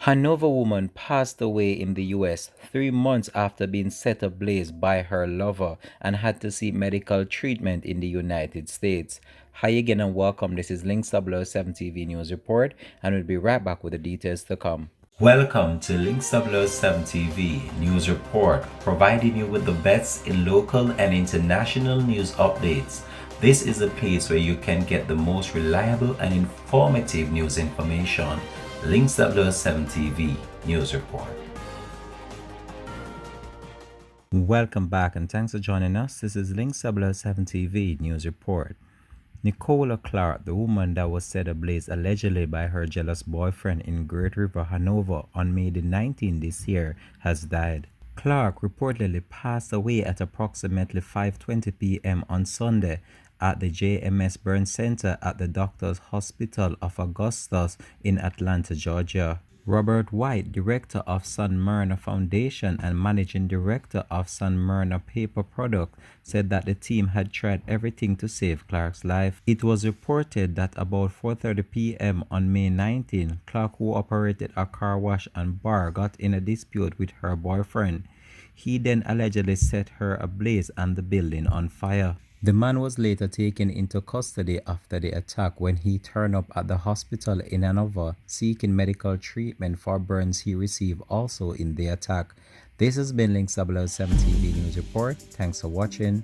Hanover woman passed away in the US 3 months after being set ablaze by her lover and had to seek medical treatment in the United States. Hi again and welcome. This is Links 007 TV News Report, and we'll be right back with the details to come. Welcome to Links 007 TV News Report, providing you with the best in local and international news updates. This is a place where you can get the most reliable and informative news information. Links 007 TV News Report. Welcome back and thanks for joining us. This is Links 007 TV News Report. Nicola Clarke, the woman that was set ablaze allegedly by her jealous boyfriend in Great River, Hanover on May the 19th this year, has died. Clarke reportedly passed away at approximately 5:20 p.m. on Sunday at the JMS Burn Center at the Doctors Hospital of Augustus in Atlanta, Georgia. Robert White, director of San Myrna Foundation and managing director of San Myrna Paper Product, said that the team had tried everything to save Clarke's life. It was reported that about 4:30 p.m. on May 19, Clarke, who operated a car wash and bar, got in a dispute with her boyfriend. He then allegedly set her ablaze and the building on fire. The man was later taken into custody after the attack when he turned up at the hospital in Hanover seeking medical treatment for burns he received also in the attack. This has been Links 007 TV News Report. Thanks for watching.